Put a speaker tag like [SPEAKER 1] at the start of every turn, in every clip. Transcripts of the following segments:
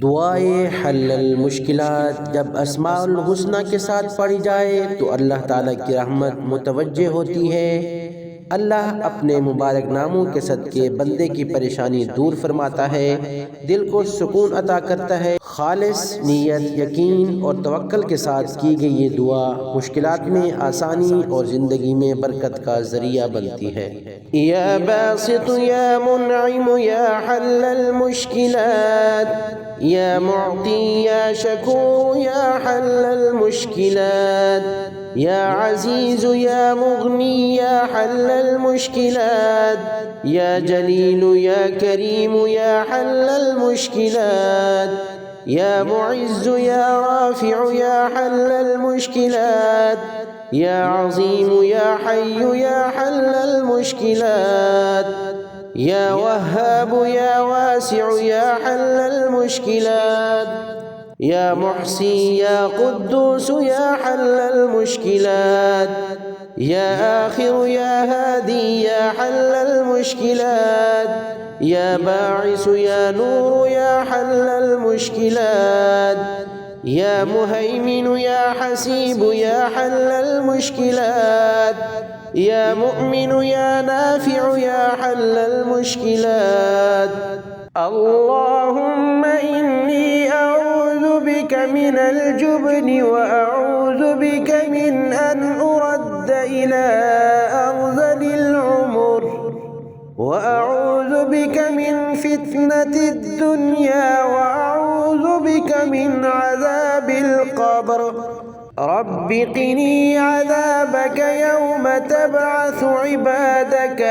[SPEAKER 1] दुआए हल्लल मुश्किलात जब अस्माउल हुस्ना के साथ पढ़ी जाए तो अल्लाह ताला की रहमत मुतवज्जे होती है। अल्लाह अपने मुबारक नामों के सदके बंदे की परेशानी दूर फरमाता है, दिल को सुकून अता करता है। खालिस नीयत, यकीन और तवक्कल के साथ की गई ये दुआ मुश्किलात में आसानी और ज़िंदगी में बरकत का ज़रिया बनती है। या बासित या मुनइम या हल्लल मुश्किलात या मुअती या शकूर या हल्लल मुश्किलात या अज़ीज़ या मुग़नी या हल्लल मुश्किलात या जलील या करीम या हल्लल मुश्किलात या मुइज़्ज़ या राफ़िअ या हल्लल मुश्किलात या अज़ीम या हय्य या हल्लल मुश्किलात या वहाब या वासिअ या हल्लल मुश्किलात या मुहसी या कुद्दूस या हल्लल मुश्किलात या आखिर या हादी या हल्लल मुश्किलात या बाइस या नूर या हल्लल मुश्किलात या मुहैमिन या हसीब या हल्लल मुश्किलात या मुअमिन या नाफिअ या हल्लल मुश्किलात। अल्लाहुम्मा इन्नी अऊज़ु बिका मिनल जुब्नि व अऊज़ु बिका मिन अन उरद्द इला अर्ज़लिल उमर व अऊज़ु बिका मिन फितनतिद दुनिया व अऊज़ु बिका मिन अज़ाबिल क़ब्र। रब्बि क़िनी अज़ाबक यौम तबअसु इबादक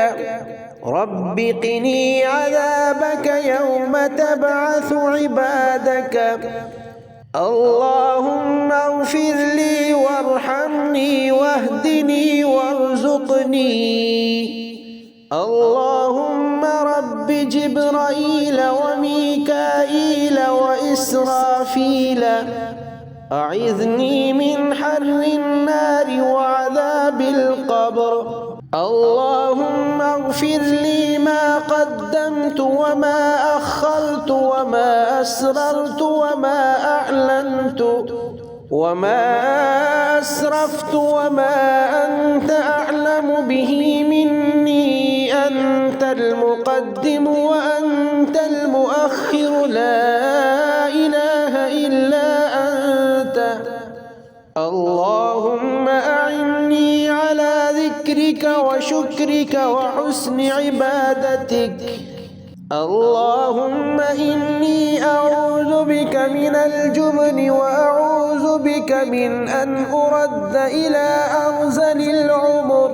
[SPEAKER 1] रब्बि क़िनी अज़ाबक यौम तबअसु इबादक। अल्लाहुम्मा अग़फ़िर ली वरहमनी वहदिनी वरज़ुक़नी। अल्लाहुम्मा रब्बि जिब्राईल व मीकाईल व इसराफ़ील अइज़नी मिन हर्रिन नारि व अज़ाबिल क़ब्र। अल्लाहुम्मा अग़फ़िर ली मा क़द्दमतु व मा अख़्ख़रतु व मा अस्ररतु व मा अअलनतु व मा अस्रफ़्तु व मा अन्त अअलमु बिही मिन्नी अंतल मुक़द्दिम व अंतल मुअख़्ख़िर ला इलाहा इल्ला अंत। अल्लाहुम्मा अइन्नी अला ज़िक्रिक व शुक्रिक व हुस्नि इबादतिक। अल्लाहुम्मा इन्नी अऊज़ु बिका मिनल जुब्नि व अऊज़ु बिका मिन अन उरद्द इला अर्ज़लिल उमर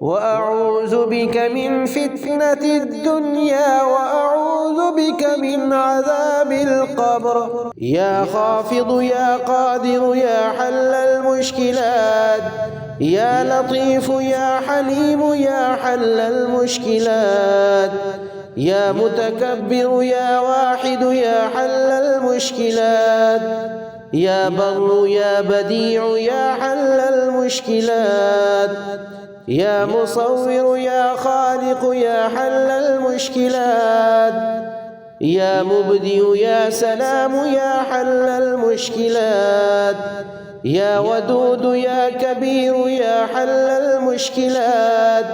[SPEAKER 1] व अऊज़ु बिका मिन फितनतिद दुनिया व अऊज़ु बिका मिन अज़ाबिल क़ब्र। या ख़ाफ़िज़ या क़ादिर या हल्लल मुश्किलात या लतीफ़ या हलीम या हल्लल मुश्किलात या मुतकब्बिर या वाहिद या हल्लल मुश्किलात या बर्र या बदीअ या हल्लल मुश्किलात या मुसव्विर या खालिक़ या हल्लल मुश्किलात या मुबदिअ या सलाम या हल्लल मुश्किलात या वदूद या कबीर या हल्लल मुश्किलात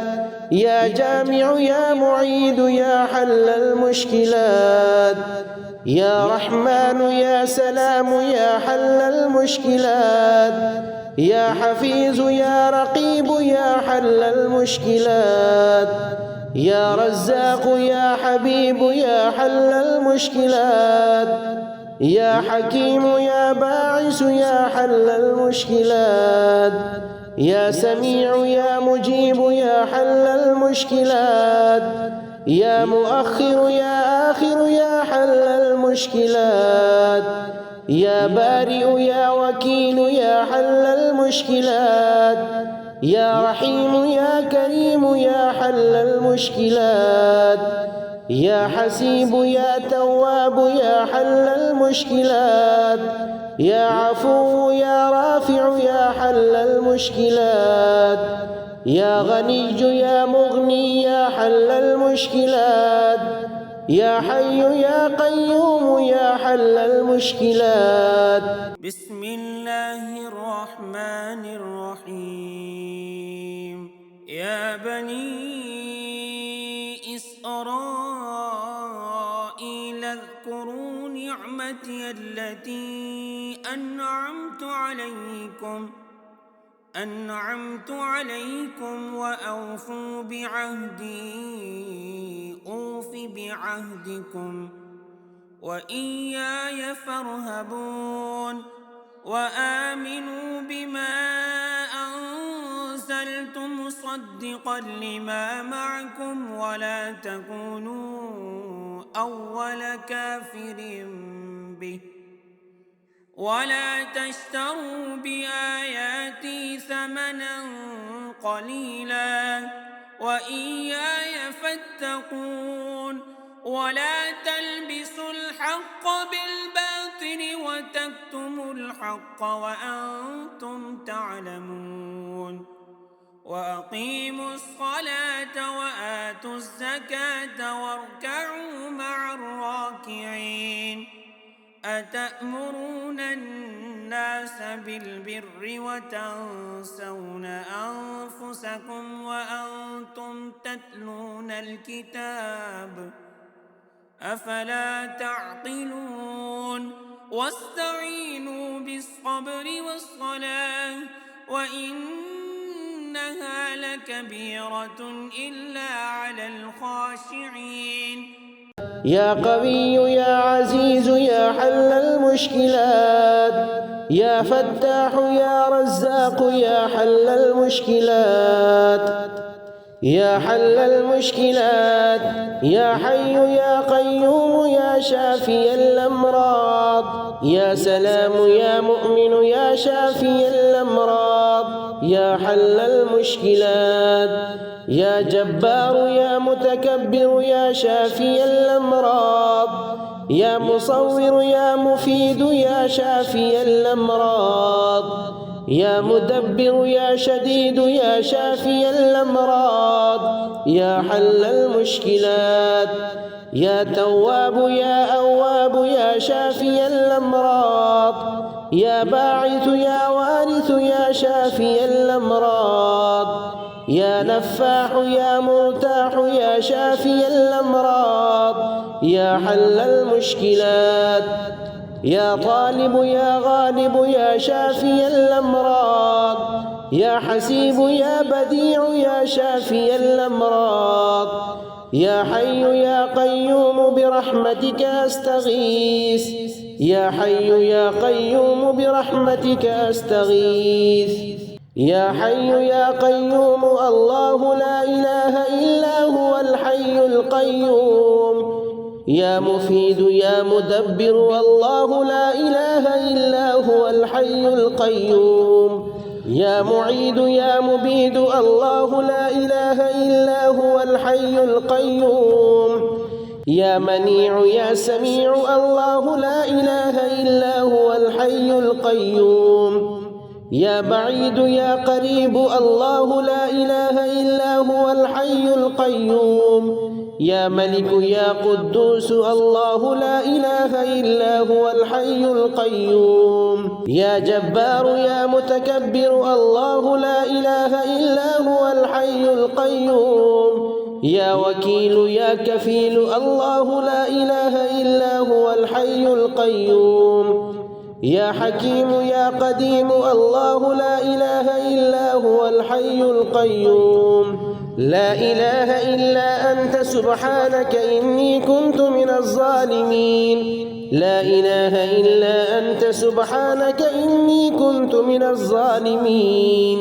[SPEAKER 1] या जामिअ या मुईद या हल्लल मुश्किलात या रहमान या सलाम या हल्लल मुश्किलात या हफीज़ या रक़ीब या हल्लल मुश्किलात या रज़्ज़ाक़ या हबीब या हल्लल मुश्किलात या हकीम या बाइस या हल्लल मुश्किलात या समीअ या मुजीब या हल्लल मुश्किलात या मुअख़्ख़िर या आख़िर या हल्लल मुश्किलात या बारिअ या वकील या हल्लल मुश्किलात या रहीम या करीम या हल्लल मुश्किलात या हसीब या तव्वाब या हल्लल मुश्किलात या अफ़ू या राफ़िअ या हल्लल मुश्किलात या गनी या मुग़नी या हल्लल मुश्किलात या हय्य या क़य्यूम या حل المشكلات.
[SPEAKER 2] بسم الله الرحمن الرحيم. يا بني إسرائيل اذكروا نعمتي التي أنعمت عليكم وأوفوا بعهدي أوف بعهدكم وإياي فارهبون. وآمنوا بما أنزلت مصدقا لما معكم ولا تكونوا أول كافر به ولا تشتروا بآياتي ثمنا قليلا وإياي فاتقون. ولا تلبسوا الحق بالباطل وتكتموا الحق وأنتم تعلمون. وأقيموا الصلاة وآتوا الزكاة واركعوا مع الراكعين. أتأمرون الناس بالبر وتنسون أنفسكم وأنتم تتلون الكتاب أفلا تعقلون. واستعينوا بالصبر والصلاة وإنها لكبيرة إلا على الخاشعين.
[SPEAKER 1] يا قوي يا عزيز يا حل المشكلات، يا فتاح يا رزاق يا حل المشكلات، يا حل المشكلات، يا حي يا قيوم يا شافي الأمراض، يا سلام يا مؤمن يا شافي الأمراض، يا حل المشكلات، يا جبار يا متكبر يا شافي الأمراض، يا مصور يا مفيد يا شافي الأمراض، يا مدبر يا شديد يا شافي الأمراض، يا حل المشكلات، يا تواب يا أواب يا شافي الأمراض، يا باعث يا وارث يا شافي الأمراض، يا نفاح يا مرتاح يا شافي الأمراض، يا حل المشكلات، يا طالب يا غالب يا شافي الأمراض، يا حسيب يا بديع يا شافي الأمراض، يا حي يا قيوم برحمتك أستغيث، يا حي يا قيوم برحمتك أستغيث، يا حي يا قيوم الله لا إله إلا هو الحي القيوم، يا مفيد يا مدبر الله لا إله إلا هو الحي القيوم، يا معيد يا مبيد الله لا إله إلا هو الحي القيوم، يا منيع يا سميع الله لا إله إلا هو الحي القيوم، يا بعيد يا قريب الله لا إله إلا هو الحي القيوم، يا ملك يا قدوس الله لا إله إلا هو الحي القيوم، يا جبار يا متكبر الله لا إله إلا هو الحي القيوم، يا وكيل يا كفيل الله لا إله إلا هو الحي القيوم، يا حكيم يا قديم الله لا إله إلا هو الحي القيوم، لا إله إلا أنت سبحانك إني كنت من الظالمين، لا إله إلا أنت سبحانك إني كنت من الظالمين.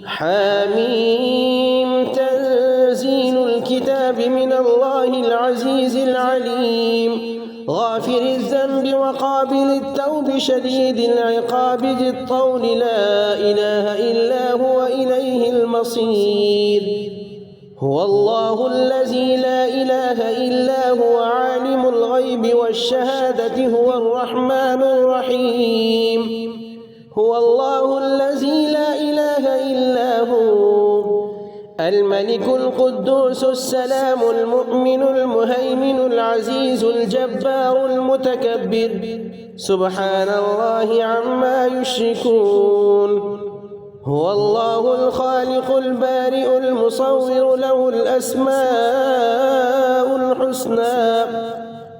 [SPEAKER 1] حميم تنزيل الكتاب من الله العزيز العليم، غافر الذنب وقابل التوب شديد العقاب ذي الطول لا إله إلا هو إليه المصير. هو الله الذي لا إله إلا هو عالم الغيب والشهادة هو الرحمن الرحيم. هو الله الذي لا إله إلا هو الملك القدوس السلام المؤمن المهيمن العزيز الجبار المتكبر سبحان الله عما يشركون. هو الله الخالق البارئ المصور له الأسماء الحسنى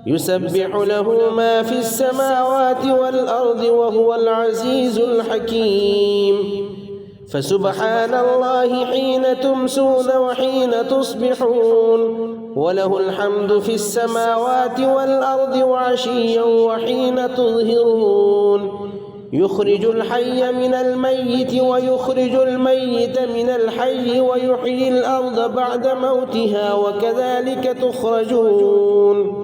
[SPEAKER 1] يسبح له ما في السماوات والأرض وهو العزيز الحكيم. فسبحان الله حين تمسون وحين تصبحون وله الحمد في السماوات والأرض وعشيا وحين تظهرون. يخرج الحي من الميت ويخرج الميت من الحي ويحيي الأرض بعد موتها وكذلك تخرجون.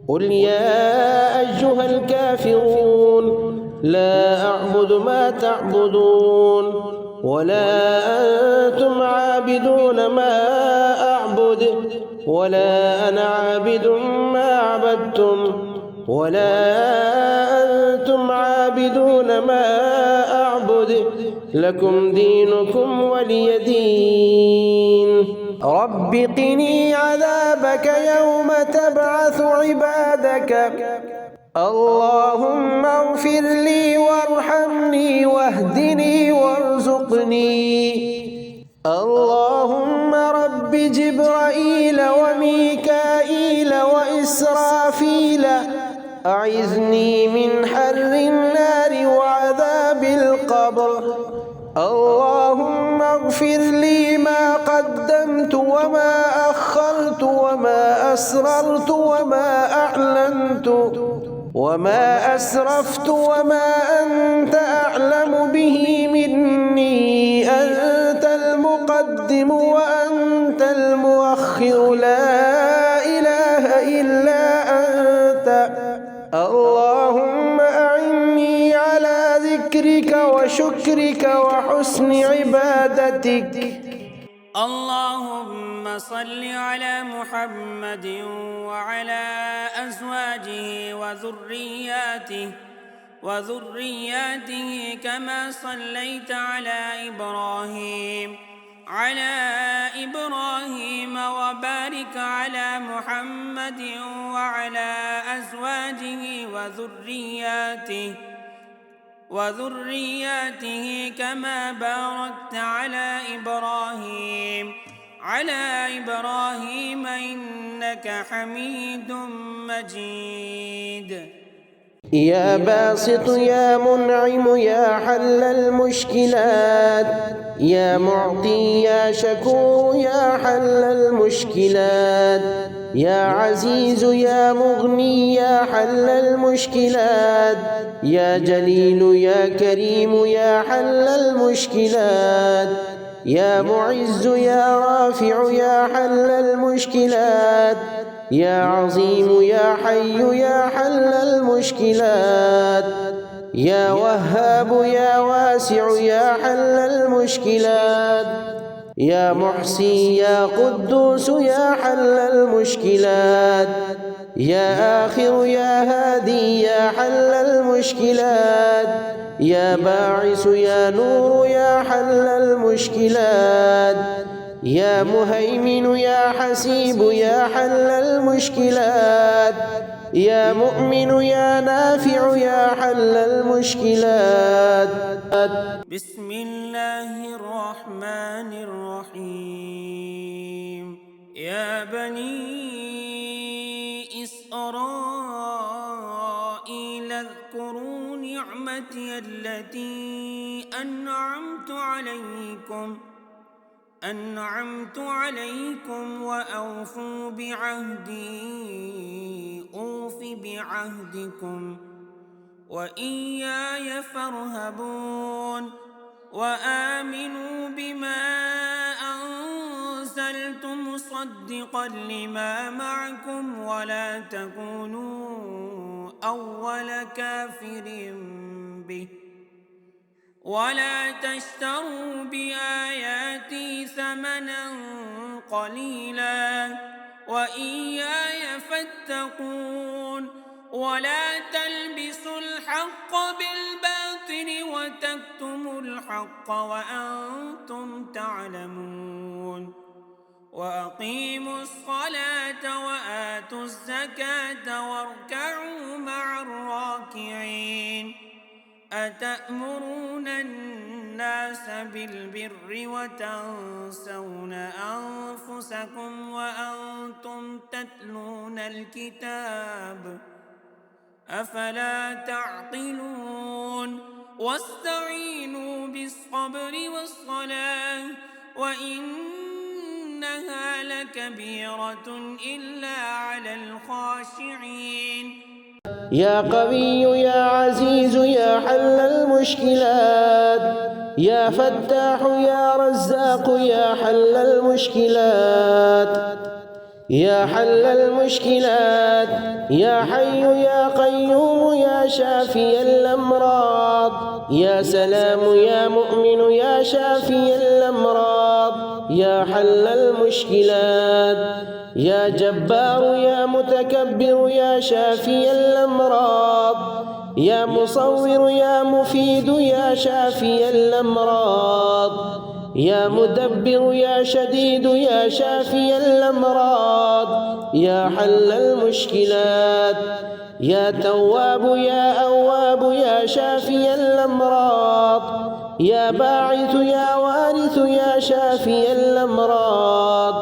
[SPEAKER 1] قل يا أيها الكافرون لا أعبد ما تعبدون ولا أنتم عابدون ما أعبد ولا أنا عابد ما عبدتم ولا أنتم عابدون ما أعبد لكم دينكم ولي دين. رب قني عذابك يوم تبعث عبادك. اللهم اغفر لي وارحمني واهدني وارزقني. اللهم رب جبرائيل وميكائيل وإسرافيل أعذني من حر النار وعذاب القبر. اللهم اغفر لي ما قدمت وما أخرت وما أسررت وما أعلنت وما أسرفت وما أنت أعلم به مني. أنت المقدم وأنت المؤخر لا إله إلا أنت. اللهم أعني على ذكرك وشكرك وحسن عبادتك.
[SPEAKER 2] اللهم صل على محمد وعلى أزواجه وذرياته كما صليت على إبراهيم وبارك على محمد وعلى أزواجه وذرياته كما باركت على إبراهيم إنك حميد مجيد.
[SPEAKER 1] يا باسط يا منعم يا حل المشكلات يا معطي يا شكور يا حل المشكلات يا عزيز يا مغني يا حل المشكلات يا جليل يا كريم يا حل المشكلات يا معز يا رافع يا حل المشكلات يا عظيم يا حي يا حل المشكلات يا وهاب يا واسع يا حل المشكلات يا محصي يا قدوس يا حل المشكلات يا آخر يا هادي يا حل المشكلات يا باعث يا نور يا حل المشكلات يا مهيمن يا حسيب يا حل المشكلات يا مؤمن يا نافع يا حل المشكلات.
[SPEAKER 2] بسم الله الرحمن الرحيم. يا بني إسرائيل اذكروا نعمتي التي أنعمت عليكم وأوفوا بعهدي أوف بعهدكم وإياي فارهبون. وآمنوا بما أنزلت مصدقا لما معكم ولا تكونوا أول كافر به ولا تشتروا بآياتي ثمنا قليلا وإياي فاتقون. ولا تلبسوا الحق بالباطل وتكتموا الحق الحق وأنتم تعلمون وأقيموا الصلاة وآتوا الزكاة واركعوا مع الراكعين أتأمرون الناس بالبر وتنسون أنفسكم وأنتم تتلون الكتاب أفلا تعقلون واستعينوا بالصبر والصلاة وإنها لكبيرة إلا على الخاشعين
[SPEAKER 1] يا قوي يا عزيز يا حل المشكلات يا فتاح يا رزاق يا حل المشكلات يا حل المشكلات يا حي يا قيوم يا شافي الأمراض يا سلام يا مؤمن يا شافي الأمراض يا حل المشكلات يا جبار يا متكبر يا شافي الأمراض يا مصور يا مفيد يا شافي الأمراض يا مدبر يا شديد يا شافي الأمراض يا حل المشكلات يا تواب يا أواب يا شافي الأمراض يا باعث يا وارث يا شافي الأمراض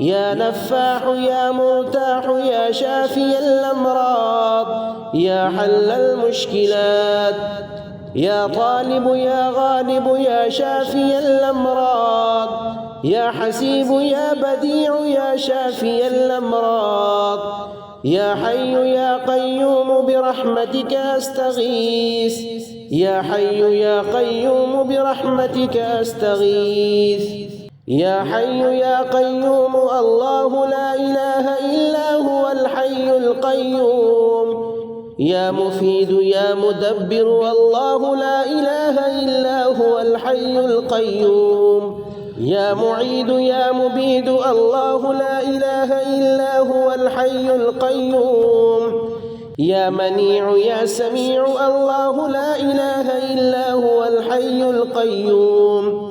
[SPEAKER 1] يا نفاح يا مرتاح يا شافي الأمراض يا حل المشكلات يا طالب يا غالب يا شافي الأمراض يا حسيب يا بديع يا شافي الأمراض يا حي يا قيوم برحمتك أستغيث يا حي يا قيوم برحمتك أستغيث يا حي يا قيوم الله لا إله إلا هو الحي القيوم يا مفيد يا مدبر الله لا إله إلا هو الحي القيوم يا معيد يا مبيد الله لا إله إلا هو الحي القيوم يا منيع يا سميع الله لا إله إلا هو الحي القيوم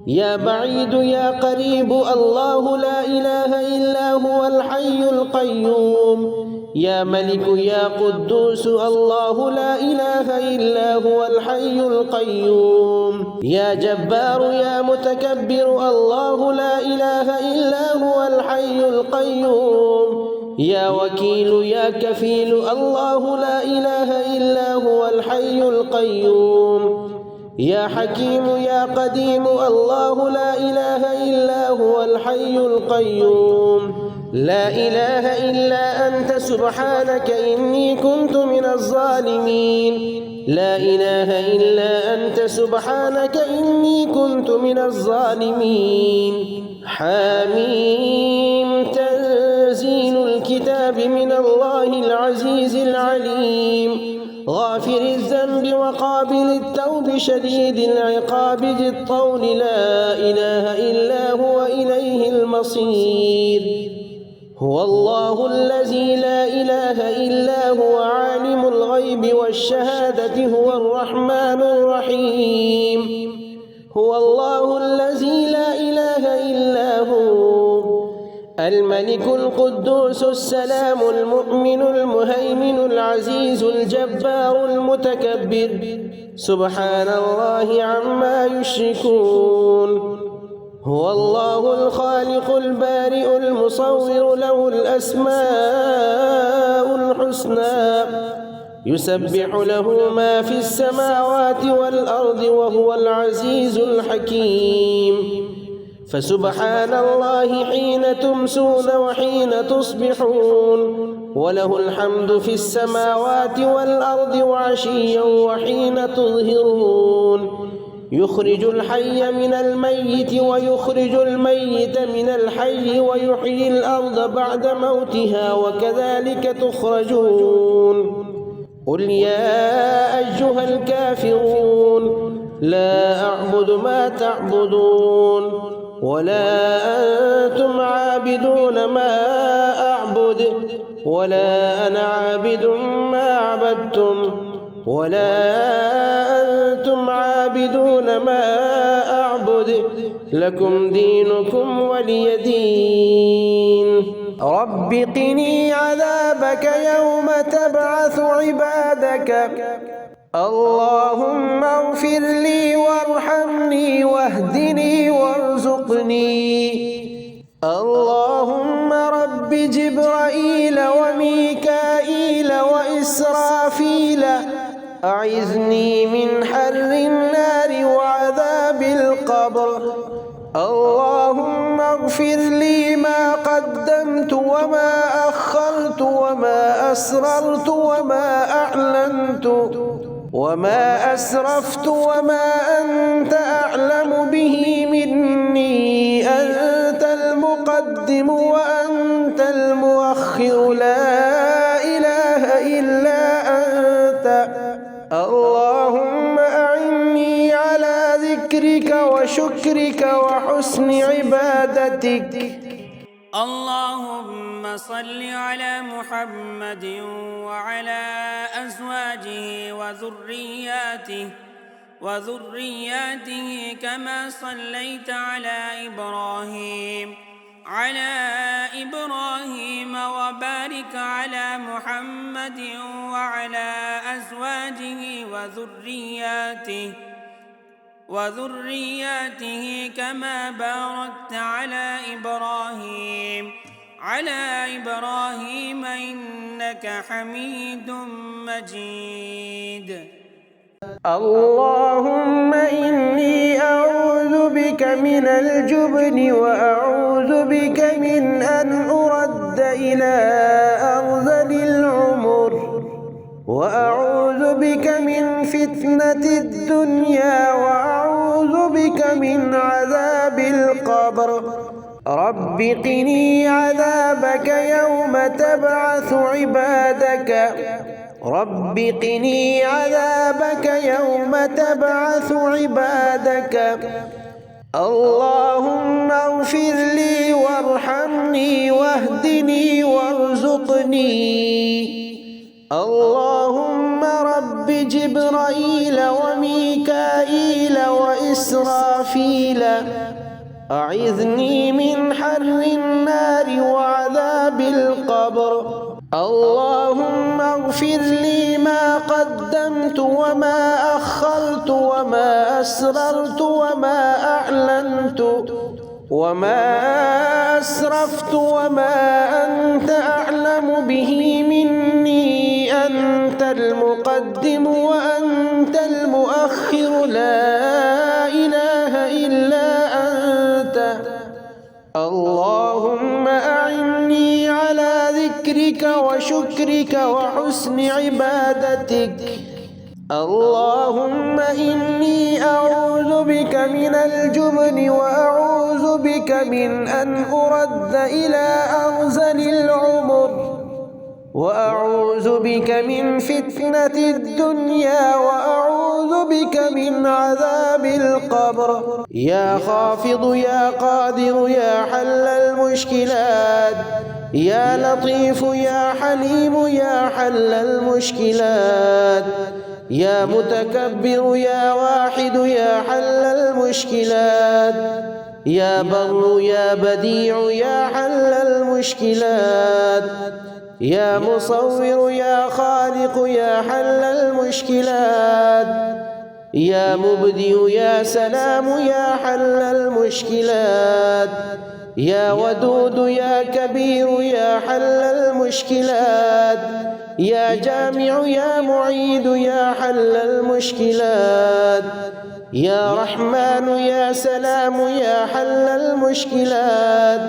[SPEAKER 1] يا بعيد يا قريب الله لا إله إلا هو الحي القيوم يا ملك يا قدوس الله لا إله إلا هو الحي القيوم يا جبار يا متكبر الله لا إله إلا هو الحي القيوم يا وكيل يا كفيل الله لا إله إلا هو الحي القيوم يا حكيم يا قديم الله لا إله إلا هو الحي القيوم لا إله إلا أنت سبحانك إني كنت من الظالمين لا إله إلا أنت سبحانك إني كنت من الظالمين حميم تنزيل الكتاب من الله العزيز العليم غافر الذنب وقابل التوب شديد العقاب ذي الطول لا إله إلا هو إليه المصير هو الله الذي لا إله إلا هو عالم الغيب والشهادة هو الرحمن الرحيم هو الله الذي لا إله إلا هو الملك القدوس السلام المؤمن المهيمن العزيز الجبار المتكبر سبحان الله عما يشركون هو الله الخالق البارئ المصور له الأسماء الحسنى يسبح له ما في السماوات والأرض وهو العزيز الحكيم فسبحان الله حين تمسون وحين تصبحون وله الحمد في السماوات والأرض وعشيا وحين تظهرون يخرج الحي من الميت ويخرج الميت من الحي ويحيي الأرض بعد موتها وكذلك تخرجون قل يا أيها الكافرون لا أعبد ما تعبدون ولا أنتم عابدون ما أعبد ولا أنا عابد ما عبدتم ولا أنتم عابدون ما أعبد لكم دينكم ولي دين. رب قني عذابك يوم تبعث عبادك. اللهم اغفر لي وارحمني واهدني وارزقني. اللهم رب جبرائيل وميكائيل وإسرافيل أعذني من حر النار وعذاب القبر. اللهم اغفر لي ما قدمت وما أخرت وما أسررت وما أعلنت وما أسرفت وما أنت أعلم به مني. أنت المقدم وأنت المؤخر، لا إله إلا أنت. اللهم أعني على ذكرك وشكرك وحسن عبادتك.
[SPEAKER 2] اللهم صل على محمد وعلى أزواجه وذرياته كما صليت على إبراهيم وبارك على محمد وعلى أزواجه وذرياته كما باركت على إبراهيم إنك حميد مجيد.
[SPEAKER 1] اللهم إني أعوذ بك من الجبن وأعوذ بك من أن أرد إلى أرذل العمر وأعوذ بك من فتنة الدنيا وأعوذ بك من عذاب القبر. رب قني عذابك يوم تبعث عبادك. رب قني عذابك يوم تبعث عبادك. اللهم اغفر لي وارحمني واهدني وارزقني. اللهم رب جبرائيل وميكائيل وإسرافيل أعذني من حر النار وعذاب القبر. اللهم اغفر لي ما قدمت وما أخرت وما أسررت وما أعلنت وما أسرفت وما أنت أعلم به مني. أنت المقدم وأنت المؤخر، لا إله إلا أنت. اللهم أعني على ذكرك وشكرك وحسن عبادتك. اللهم إني أعوذ بك من الجبن وأعوذ بك من أن أرد إلى أرذل العمر وأعوذ بك من فتنة الدنيا وأعوذ بك من عذاب القبر. يا خافض يا قادر يا حل المشكلات، يا لطيف يا حليم يا حل المشكلات، يا متكبر يا واحد يا حل المشكلات، يا بر يا بديع يا حل المشكلات، يا مصور يا خالق يا حل المشكلات، يا مبدئ يا سلام يا حل المشكلات، يا ودود يا كبير يا حل المشكلات، يا جامع يا معيد يا حل المشكلات، يا رحمن يا سلام يا حل المشكلات،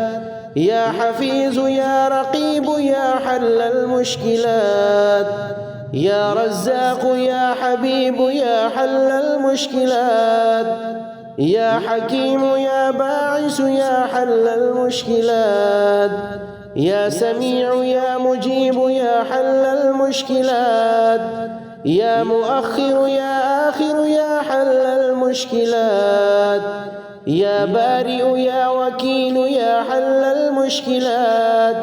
[SPEAKER 1] يا حفيظ يا رقيب يا حل المشكلات، يا رزاق يا حبيب يا حل المشكلات، يا حكيم يا باعث يا حل المشكلات، يا سميع يا مجيب يا حل المشكلات، يا مؤخر يا آخر يا حل المشكلات، يا بارئ يا وكيل يا حل المشكلات،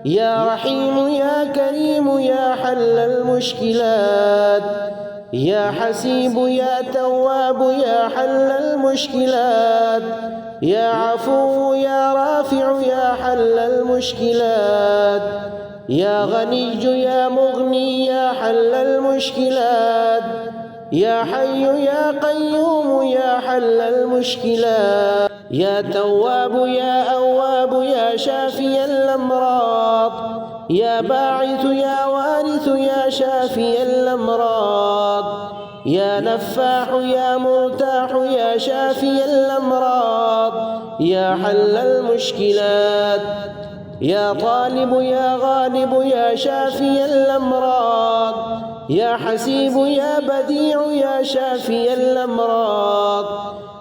[SPEAKER 1] يا رحيم يا كريم يا حل المشكلات، يا حسيب يا تواب يا حل المشكلات، يا عفو يا رافع يا حل المشكلات، يا غني يا مغني يا حل المشكلات، يا حي يا قيوم يا حل المشكلات، يا تواب يا أواب يا شافي الأمراض، يا باعث يا وارث يا شافي الأمراض، يا نفاح يا مرتاح يا شافي الأمراض، يا حل المشكلات، يا طالب يا غالب يا شافي الأمراض، يا حسيب يا بديع يا شافي الأمراض،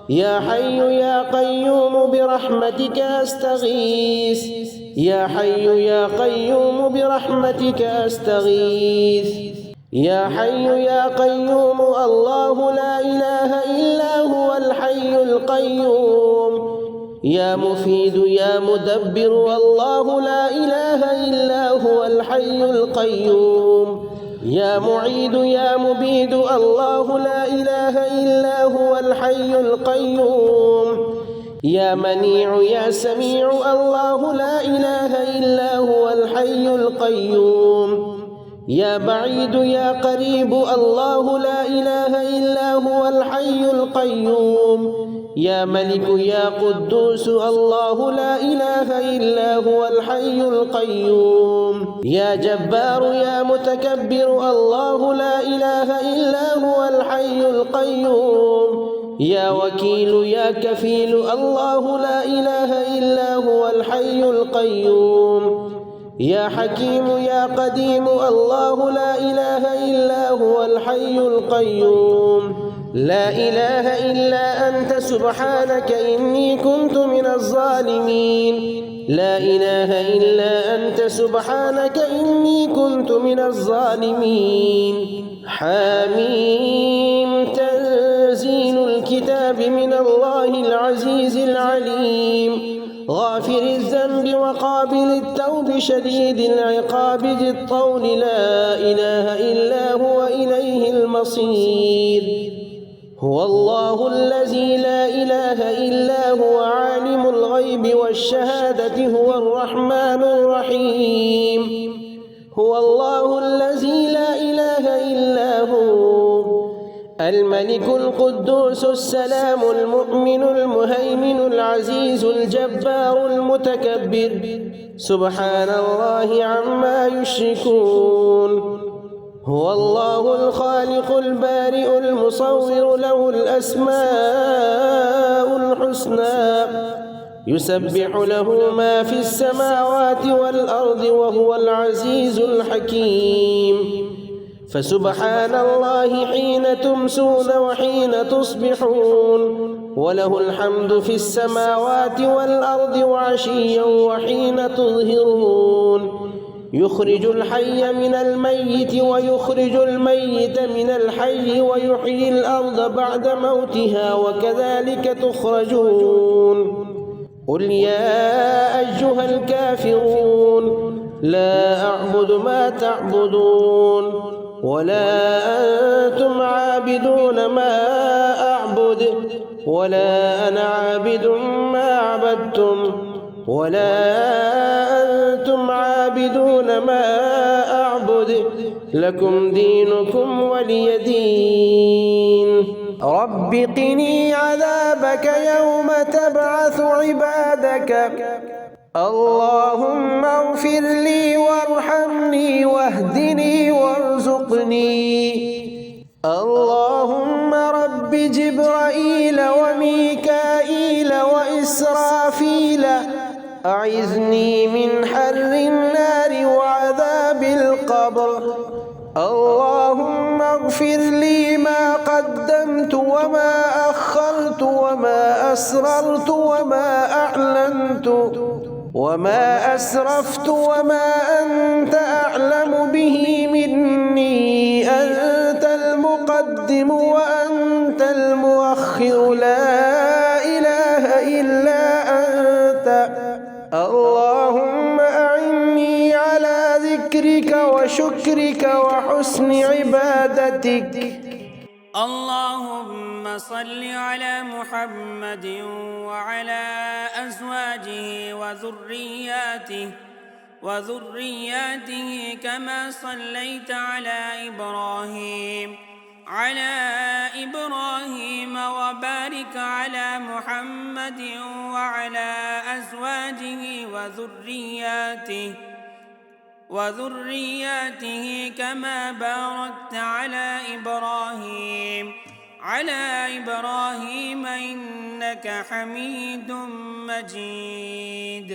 [SPEAKER 1] يا حي يا قيوم برحمتك أستغيث، يا حي يا قيوم برحمتك أستغيث، يا حي يا قيوم الله لا إله إلا هو الحي القيوم، يا مفيد يا مدبر الله لا إله إلا هو الحي القيوم، يا معيد يا مبيد الله لا إله إلا هو الحي القيوم، يا منيع يا سميع الله لا إله إلا هو الحي القيوم، يا بعيد يا قريب الله لا إله إلا هو الحي القيوم، يا ملك يا قدوس الله لا إله إلا هو الحي القيوم، يا جبار يا متكبر الله لا إله إلا هو الحي القيوم، يا وكيل يا كفيل الله لا إله إلا هو الحي القيوم، يا حكيم يا قديم الله لا إله إلا هو الحي القيوم، لا إله إلا أنت سبحانك إني كنت من الظالمين، لا إله إلا أنت سبحانك إني كنت من الظالمين. حميم تنزيل الكتاب من الله العزيز العليم، غافر الذنب وقابل التوب شديد العقاب ذي الطول، لا إله إلا هو إليه المصير. هو الله الذي لا إله إلا هو عالم الغيب والشهادة، هو الرحمن الرحيم. هو الله الذي لا إله إلا هو الملك القدوس السلام المؤمن المهيمن العزيز الجبار المتكبر، سبحان الله عما يشركون. هو الله الخالق البارئ المصور، له الأسماء الحسنى، يسبح له ما في السماوات والأرض، وهو العزيز الحكيم. فسبحان الله حين تمسون وحين تصبحون، وله الحمد في السماوات والأرض وعشيا وحين تظهرون. يخرج الحي من الميت ويخرج الميت من الحي، ويحيي الأرض بعد موتها، وكذلك تخرجون. قل يا أيها الكافرون لا أعبد ما تعبدون، ولا أنتم عابدون ما أعبد، ولا أنا عابد ما عبدتم، ولا أنتم عابدون ما أعبد، لكم دينكم ولي دين. رب قني عذابك يوم تبعث عبادك، اللهم اغفر لي وارحمني واهدني وارزقني. اللهم رب جبرائيل وميكائيل وإسرافيل أعذني من حر النار وعذاب القبر. اللهم اغفر لي ما قدمت وما أخرت وما أسررت وما أعلنت وما أسرفت وما أنت أعلم به مني، أنت المقدم وأنت المؤخر، لا إله إلا أنت. اللهم أعني على ذكرك ذكرك وشكرك وحسن عبادتك.
[SPEAKER 2] اللهم صل على محمد وعلى أزواجه وذرياته كما صليت على إبراهيم وبارك على محمد وعلى أزواجه وذرياته كما باركت على إبراهيم إنك حميد مجيد.